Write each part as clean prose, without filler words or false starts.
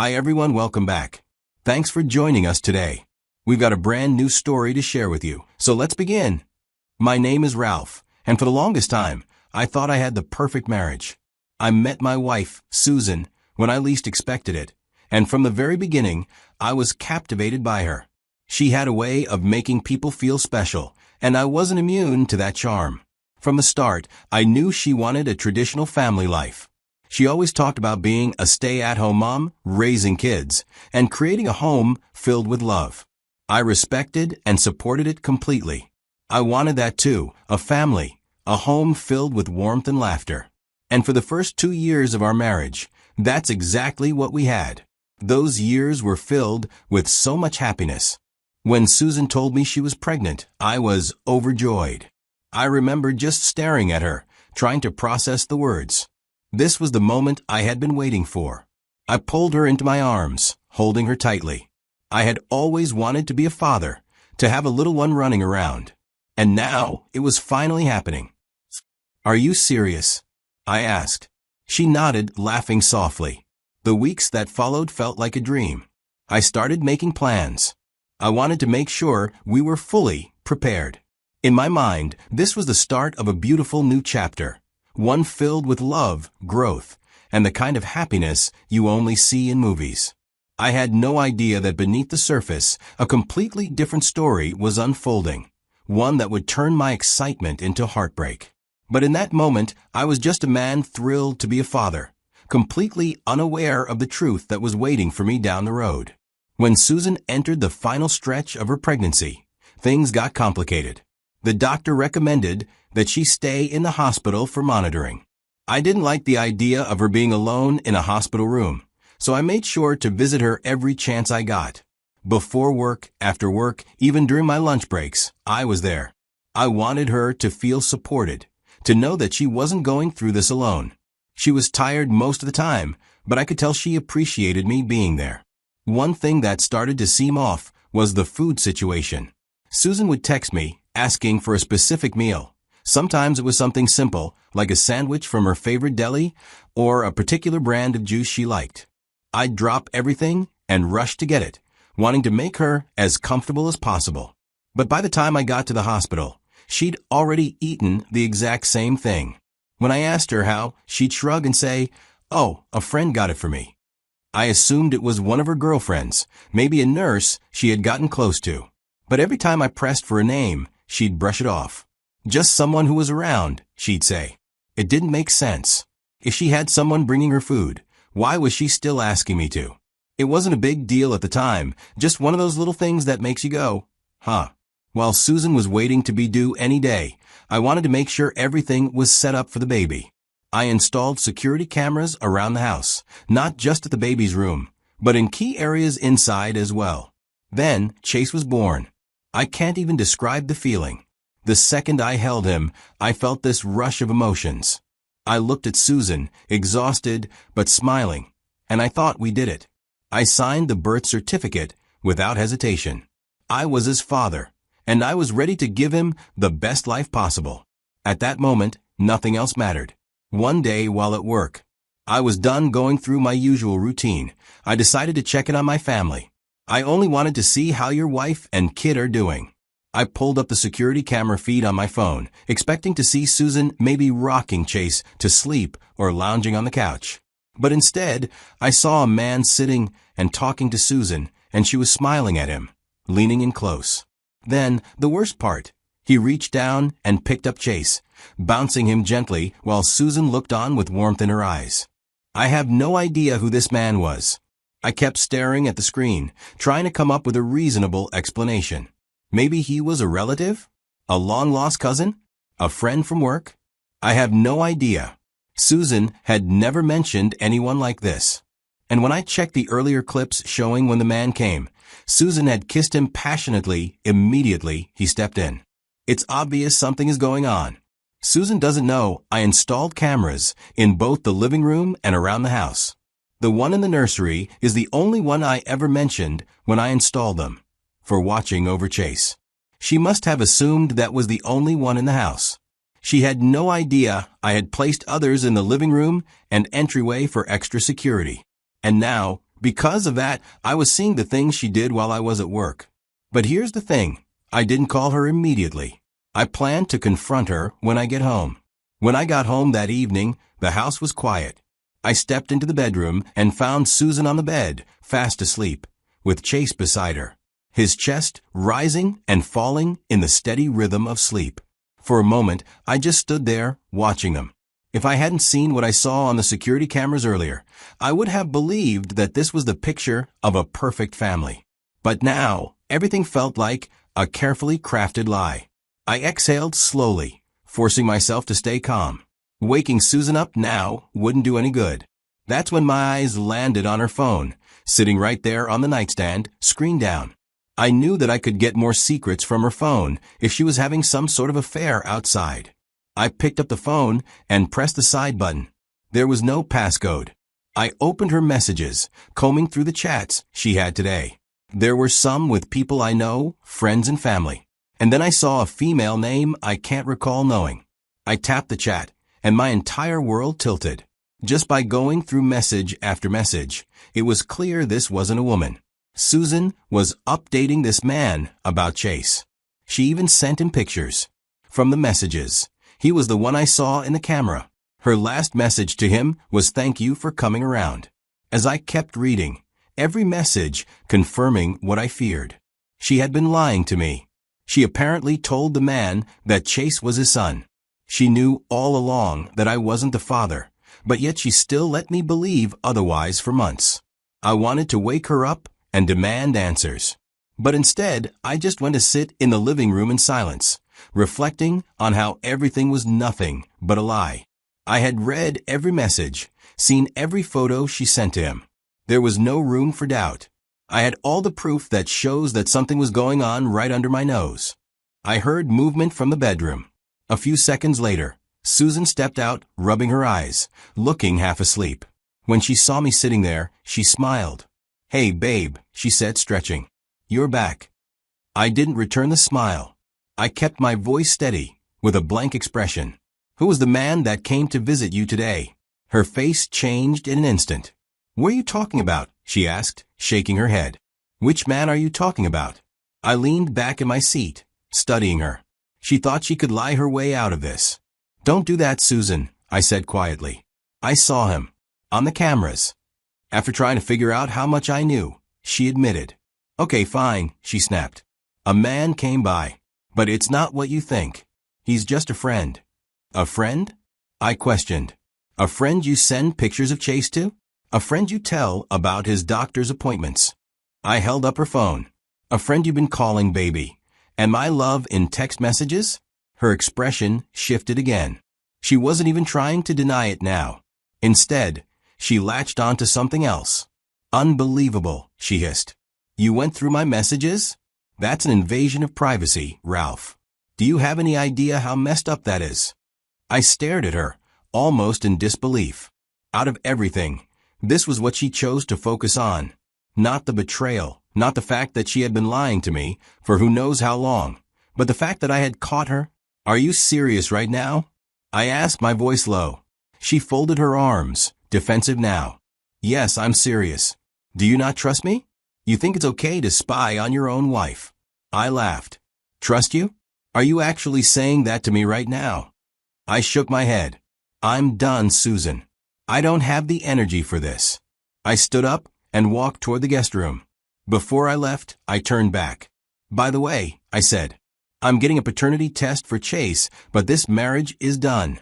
Hi everyone, welcome back. Thanks for joining us today. We've got a brand new story to share with you, so let's begin. My name is Ralph, and for the longest time, I thought I had the perfect marriage. I met my wife, Susan, when I least expected it, and from the very beginning, I was captivated by her. She had a way of making people feel special, and I wasn't immune to that charm. From the start, I knew she wanted a traditional family life. She always talked about being a stay-at-home mom, raising kids, and creating a home filled with love. I respected and supported it completely. I wanted that too, a family, a home filled with warmth and laughter. And for the first 2 years of our marriage, that's exactly what we had. Those years were filled with so much happiness. When Susan told me she was pregnant, I was overjoyed. I remember just staring at her, trying to process the words. This was the moment I had been waiting for. I pulled her into my arms, holding her tightly. I had always wanted to be a father, to have a little one running around. And now it was finally happening. "Are you serious?" I asked. She nodded, laughing softly. The weeks that followed felt like a dream. I started making plans. I wanted to make sure we were fully prepared. In my mind, this was the start of a beautiful new chapter. One filled with love, growth, and the kind of happiness you only see in movies. I had no idea that beneath the surface, a completely different story was unfolding, one that would turn my excitement into heartbreak. But in that moment, I was just a man thrilled to be a father, completely unaware of the truth that was waiting for me down the road. When Susan entered the final stretch of her pregnancy, things got complicated. The doctor recommended that she stay in the hospital for monitoring. I didn't like the idea of her being alone in a hospital room, so I made sure to visit her every chance I got. Before work, after work, even during my lunch breaks, I was there. I wanted her to feel supported, to know that she wasn't going through this alone. She was tired most of the time, but I could tell she appreciated me being there. One thing that started to seem off was the food situation. Susan would text me, asking for a specific meal. Sometimes it was something simple, like a sandwich from her favorite deli, or a particular brand of juice she liked. I'd drop everything and rush to get it, wanting to make her as comfortable as possible. But by the time I got to the hospital, she'd already eaten the exact same thing. When I asked her how, she'd shrug and say, "Oh, a friend got it for me." I assumed it was one of her girlfriends, maybe a nurse she had gotten close to. But every time I pressed for a name, she'd brush it off. "Just someone who was around," she'd say. It didn't make sense. If she had someone bringing her food, why was she still asking me to? It wasn't a big deal at the time, just one of those little things that makes you go, huh. While Susan was waiting to be due any day, I wanted to make sure everything was set up for the baby. I installed security cameras around the house, not just at the baby's room, but in key areas inside as well. Then Chase was born. I can't even describe the feeling. The second I held him, I felt this rush of emotions. I looked at Susan, exhausted but smiling, and I thought we did it. I signed the birth certificate without hesitation. I was his father, and I was ready to give him the best life possible. At that moment, nothing else mattered. One day while at work, I was done going through my usual routine. I decided to check in on my family. I only wanted to see how your wife and kid are doing. I pulled up the security camera feed on my phone, expecting to see Susan maybe rocking Chase to sleep or lounging on the couch. But instead, I saw a man sitting and talking to Susan, and she was smiling at him, leaning in close. Then, the worst part, he reached down and picked up Chase, bouncing him gently while Susan looked on with warmth in her eyes. I have no idea who this man was. I kept staring at the screen, trying to come up with a reasonable explanation. Maybe he was a relative? A long-lost cousin? A friend from work? I have no idea. Susan had never mentioned anyone like this. And when I checked the earlier clips showing when the man came, Susan had kissed him passionately immediately he stepped in. It's obvious something is going on. Susan doesn't know I installed cameras in both the living room and around the house. The one in the nursery is the only one I ever mentioned when I installed them, for watching over Chase. She must have assumed that was the only one in the house. She had no idea I had placed others in the living room and entryway for extra security. And now, Because of that, I was seeing the things she did while I was at work. But here's the thing. I didn't call her immediately. I planned to confront her when I get home. When I got home that evening, the house was quiet. I stepped into the bedroom and found Susan on the bed, fast asleep, with Chase beside her, his chest rising and falling in the steady rhythm of sleep. For a moment, I just stood there, watching them. If I hadn't seen what I saw on the security cameras earlier, I would have believed that this was the picture of a perfect family. But now, everything felt like a carefully crafted lie. I exhaled slowly, forcing myself to stay calm. Waking Susan up now wouldn't do any good. That's when my eyes landed on her phone, sitting right there on the nightstand, screen down. I knew that I could get more secrets from her phone if she was having some sort of affair outside. I picked up the phone and pressed the side button. There was no passcode. I opened her messages, combing through the chats she had today. There were some with people I know, friends and family. And then I saw a female name I can't recall knowing. I tapped the chat, and my entire world tilted. Just by going through message after message, it was clear this wasn't a woman. Susan was updating this man about Chase. She even sent him pictures. From the messages, he was the one I saw in the camera. Her last message to him was thank you for coming around. As I kept reading, every message confirming what I feared. She had been lying to me. She apparently told the man that Chase was his son. She knew all along that I wasn't the father, but yet she still let me believe otherwise for months. I wanted to wake her up and demand answers. But instead, I just went to sit in the living room in silence, reflecting on how everything was nothing but a lie. I had read every message, seen every photo she sent to him. There was no room for doubt. I had all the proof that shows that something was going on right under my nose. I heard movement from the bedroom. A few seconds later, Susan stepped out, rubbing her eyes, looking half asleep. When she saw me sitting there, she smiled. "Hey, babe," she said, stretching. "You're back." I didn't return the smile. I kept my voice steady, with a blank expression. "Who was the man that came to visit you today?" Her face changed in an instant. "What are you talking about?" she asked, shaking her head. "Which man are you talking about?" I leaned back in my seat, studying her. She thought she could lie her way out of this. "Don't do that, Susan," I said quietly. "I saw him. On the cameras." After trying to figure out how much I knew, she admitted. "Okay, fine," she snapped. "A man came by. But it's not what you think. He's just a friend." "A friend?" I questioned. "A friend you send pictures of Chase to? A friend you tell about his doctor's appointments?" I held up her phone. "A friend you've been calling, baby. And my love in text messages?" Her expression shifted again. She wasn't even trying to deny it now. Instead, she latched onto something else. "Unbelievable," she hissed. "You went through my messages? That's an invasion of privacy, Ralph. Do you have any idea how messed up that is?" I stared at her, almost in disbelief. Out of everything, this was what she chose to focus on. Not the betrayal, not the fact that she had been lying to me for who knows how long, but the fact that I had caught her. "Are you serious right now?" I asked, my voice low. She folded her arms, defensive now. "Yes, I'm serious. Do you not trust me? You think it's okay to spy on your own wife?" I laughed. "Trust you? Are you actually saying that to me right now?" I shook my head. "I'm done, Susan. I don't have the energy for this." I stood up and walked toward the guest room. Before I left, I turned back. "By the way," I said, "I'm getting a paternity test for Chase, but this marriage is done."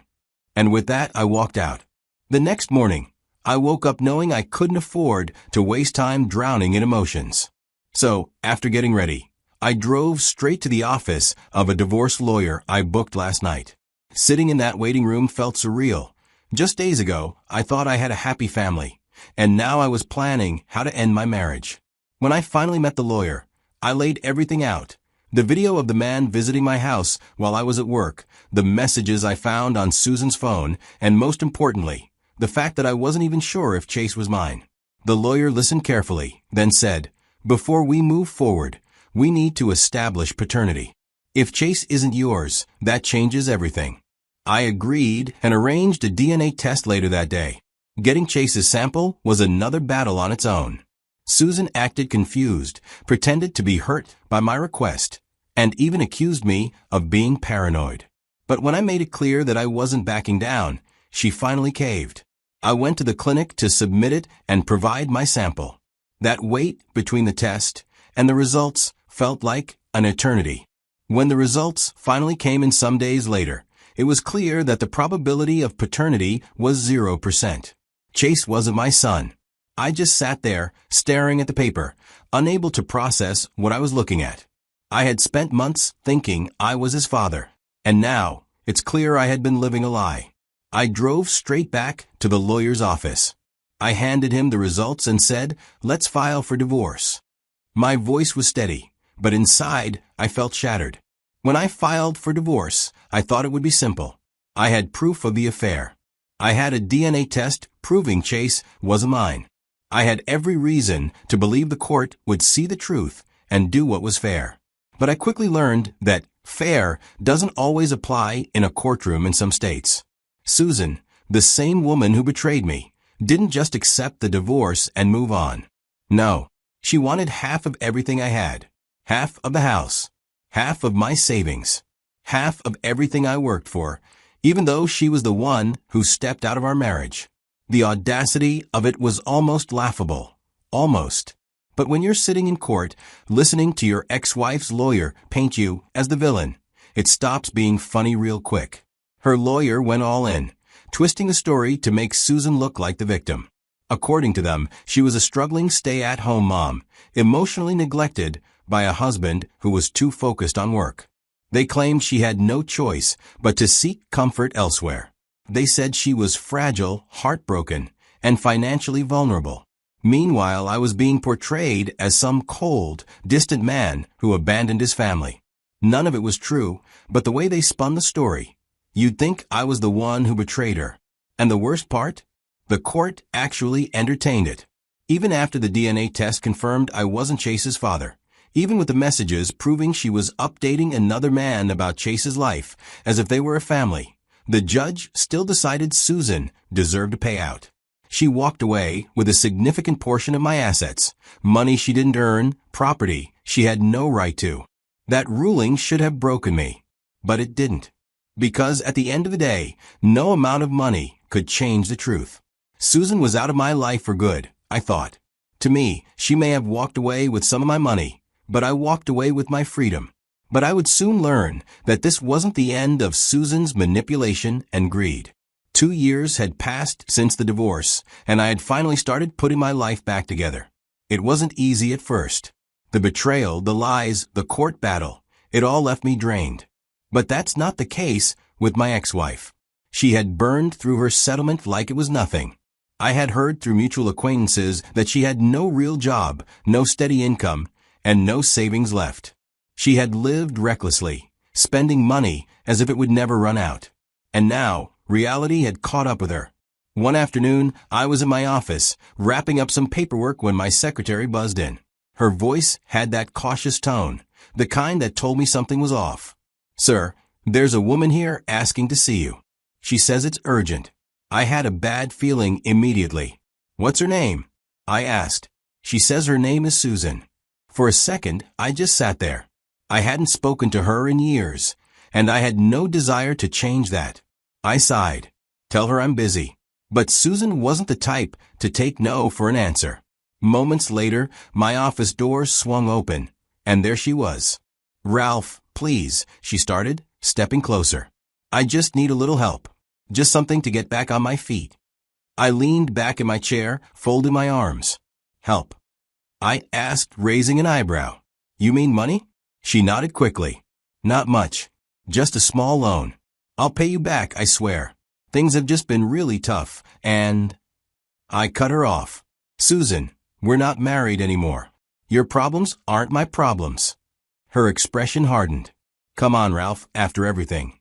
And with that, I walked out. The next morning, I woke up knowing I couldn't afford to waste time drowning in emotions. So, after getting ready, I drove straight to the office of a divorce lawyer I booked last night. Sitting in that waiting room felt surreal. Just days ago, I thought I had a happy family, and now I was planning how to end my marriage. When I finally met the lawyer, I laid everything out. The video of the man visiting my house while I was at work, the messages I found on Susan's phone, and most importantly, the fact that I wasn't even sure if Chase was mine. The lawyer listened carefully, then said, "Before we move forward, we need to establish paternity. If Chase isn't yours, that changes everything." I agreed and arranged a DNA test later that day. Getting Chase's sample was another battle on its own. Susan acted confused, pretended to be hurt by my request, and even accused me of being paranoid. But when I made it clear that I wasn't backing down, she finally caved. I went to the clinic to submit it and provide my sample. That wait between the test and the results felt like an eternity. When the results finally came in some days later, it was clear that the probability of paternity was 0%. Chase wasn't my son. I just sat there, staring at the paper, unable to process what I was looking at. I had spent months thinking I was his father, and now it's clear I had been living a lie. I drove straight back to the lawyer's office. I handed him the results and said, "Let's file for divorce." My voice was steady, but inside I felt shattered. When I filed for divorce, I thought it would be simple. I had proof of the affair. I had a DNA test proving Chase wasn't mine. I had every reason to believe the court would see the truth and do what was fair. But I quickly learned that fair doesn't always apply in a courtroom in some states. Susan, the same woman who betrayed me, didn't just accept the divorce and move on. No, she wanted half of everything I had, half of the house, half of my savings, half of everything I worked for, even though she was the one who stepped out of our marriage. The audacity of it was almost laughable. Almost. But when you're sitting in court, listening to your ex-wife's lawyer paint you as the villain, it stops being funny real quick. Her lawyer went all in, twisting the story to make Susan look like the victim. According to them, she was a struggling stay-at-home mom, emotionally neglected by a husband who was too focused on work. They claimed she had no choice but to seek comfort elsewhere. They said she was fragile, heartbroken, and financially vulnerable. Meanwhile, I was being portrayed as some cold, distant man who abandoned his family. None of it was true, but the way they spun the story, you'd think I was the one who betrayed her. And the worst part? The court actually entertained it. Even after the DNA test confirmed I wasn't Chase's father, even with the messages proving she was updating another man about Chase's life as if they were a family, the judge still decided Susan deserved a payout. She walked away with a significant portion of my assets, money she didn't earn, property she had no right to. That ruling should have broken me, but it didn't. Because at the end of the day, no amount of money could change the truth. Susan was out of my life for good, I thought. To me, she may have walked away with some of my money, but I walked away with my freedom. But I would soon learn that this wasn't the end of Susan's manipulation and greed. 2 years had passed since the divorce, and I had finally started putting my life back together. It wasn't easy at first. The betrayal, the lies, the court battle, it all left me drained. But that's not the case with my ex-wife. She had burned through her settlement like it was nothing. I had heard through mutual acquaintances that she had no real job, no steady income, and no savings left. She had lived recklessly, spending money as if it would never run out. And now, reality had caught up with her. One afternoon, I was in my office, wrapping up some paperwork when my secretary buzzed in. Her voice had that cautious tone, the kind that told me something was off. "Sir, there's a woman here asking to see you. She says it's urgent." I had a bad feeling immediately. "What's her name?" I asked. "She says her name is Susan." For a second, I just sat there. I hadn't spoken to her in years, and I had no desire to change that. I sighed. "Tell her I'm busy." But Susan wasn't the type to take no for an answer. Moments later, my office door swung open, and there she was. "Ralph, please," she started, stepping closer. "I just need a little help. Just something to get back on my feet." I leaned back in my chair, folded my arms. "Help?" I asked, raising an eyebrow. "You mean money?" She nodded quickly. "Not much. Just a small loan. I'll pay you back, I swear. Things have just been really tough, and—" I cut her off. "Susan, we're not married anymore. Your problems aren't my problems." Her expression hardened. "Come on, Ralph, after everything."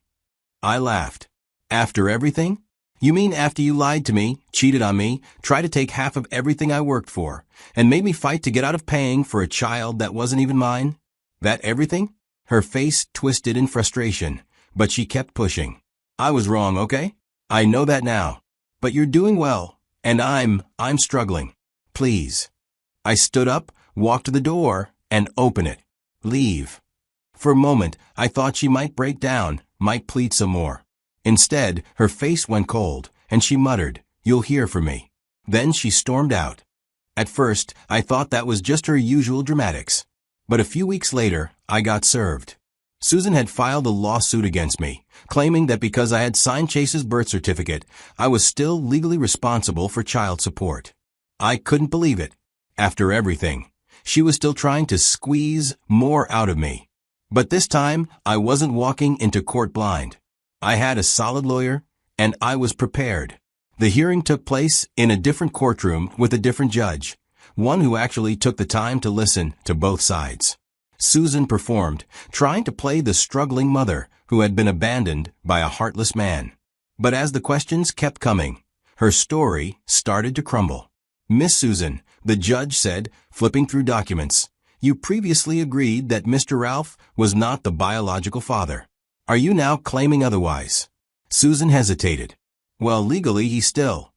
I laughed. "After everything? You mean after you lied to me, cheated on me, tried to take half of everything I worked for, and made me fight to get out of paying for a child that wasn't even mine? That everything?" Her face twisted in frustration, but she kept pushing. "I was wrong, okay? I know that now. But you're doing well, and I'm struggling. Please." I stood up, walked to the door, and opened it. Leave. For a moment, I thought she might break down, might plead some more. Instead, her face went cold, and she muttered, "You'll hear from me." Then she stormed out. At first, I thought that was just her usual dramatics. But a few weeks later, I got served. Susan had filed a lawsuit against me, claiming that because I had signed Chase's birth certificate, I was still legally responsible for child support. I couldn't believe it. After everything, she was still trying to squeeze more out of me. But this time, I wasn't walking into court blind. I had a solid lawyer, and I was prepared. The hearing took place in a different courtroom with a different judge, one who actually took the time to listen to both sides. Susan performed, trying to play the struggling mother who had been abandoned by a heartless man. But as the questions kept coming, her story started to crumble. "Miss Susan," the judge said, flipping through documents, "you previously agreed that Mr. Ralph was not the biological father. Are you now claiming otherwise?" Susan hesitated. "Well, legally he still."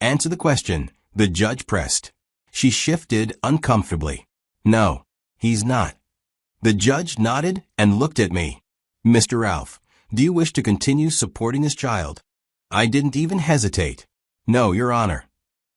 "Answer the question," the judge pressed. She shifted uncomfortably. "No, he's not." The judge nodded and looked at me. "Mr. Ralph, do you wish to continue supporting this child?" I didn't even hesitate. "No, Your Honor."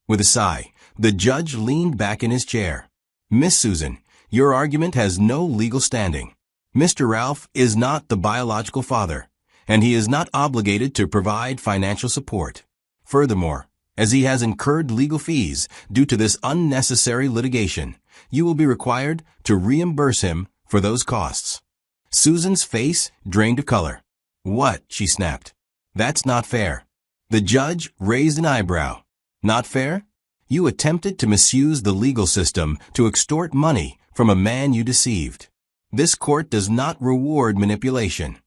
With a sigh, the judge leaned back in his chair. "Miss Susan, your argument has no legal standing. Mr. Ralph is not the biological father, and he is not obligated to provide financial support. Furthermore, as he has incurred legal fees due to this unnecessary litigation, you will be required to reimburse him for those costs." Susan's face drained of color. "What?" she snapped. "That's not fair." The judge raised an eyebrow. "Not fair? You attempted to misuse the legal system to extort money from a man you deceived. This court does not reward manipulation."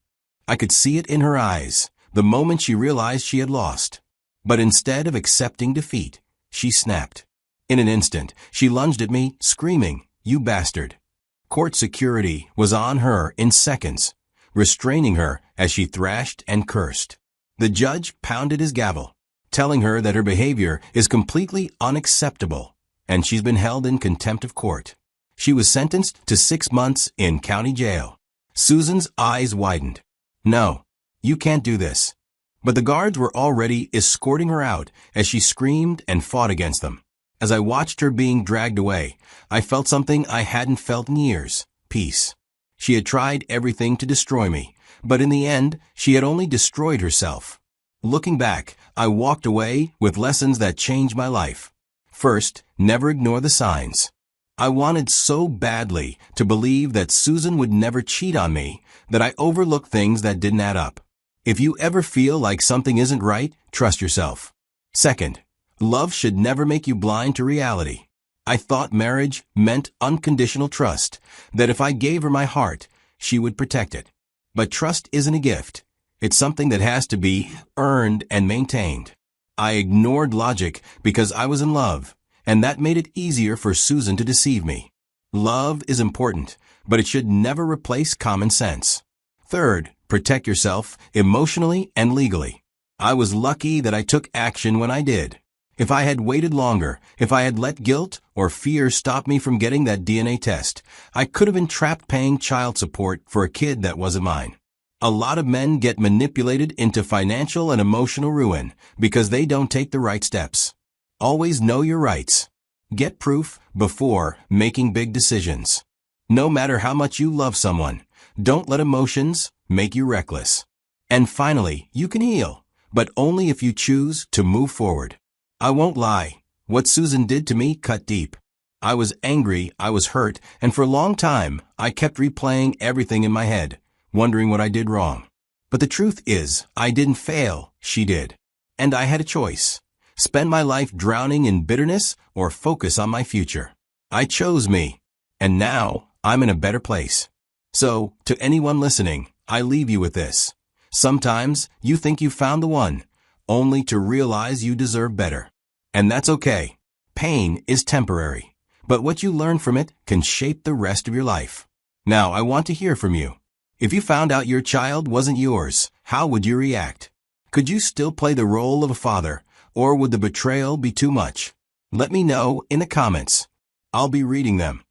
I could see it in her eyes, the moment she realized she had lost. But instead of accepting defeat, she snapped. In an instant, she lunged at me, screaming, "You bastard." Court security was on her in seconds, restraining her as she thrashed and cursed. The judge pounded his gavel, telling her that her behavior is completely unacceptable, and she's been held in contempt of court. She was sentenced to 6 months in county jail. Susan's eyes widened. "No, you can't do this." But the guards were already escorting her out as she screamed and fought against them. As I watched her being dragged away, I felt something I hadn't felt in years: peace. She had tried everything to destroy me, but in the end, she had only destroyed herself. Looking back, I walked away with lessons that changed my life. First, never ignore the signs. I wanted so badly to believe that Susan would never cheat on me that I overlooked things that didn't add up. If you ever feel like something isn't right, trust yourself. Second, love should never make you blind to reality. I thought marriage meant unconditional trust, that if I gave her my heart, she would protect it. But trust isn't a gift. It's something that has to be earned and maintained. I ignored logic because I was in love, and that made it easier for Susan to deceive me. Love is important, but it should never replace common sense. Third, protect yourself emotionally and legally. I was lucky that I took action when I did. If I had waited longer, if I had let guilt or fear stop me from getting that DNA test, I could have been trapped paying child support for a kid that wasn't mine. A lot of men get manipulated into financial and emotional ruin because they don't take the right steps. Always know your rights. Get proof before making big decisions. No matter how much you love someone, don't let emotions make you reckless. And finally, you can heal, but only if you choose to move forward. I won't lie, what Susan did to me cut deep. I was angry, I was hurt, and for a long time, I kept replaying everything in my head, wondering what I did wrong. But the truth is, I didn't fail, she did. And I had a choice: spend my life drowning in bitterness or focus on my future. I chose me, and now I'm in a better place. So, to anyone listening, I leave you with this. Sometimes you think you found the one, only to realize you deserve better. And that's okay. Pain is temporary, but what you learn from it can shape the rest of your life. Now, I want to hear from you. If you found out your child wasn't yours, how would you react? Could you still play the role of a father, or would the betrayal be too much? Let me know in the comments. I'll be reading them.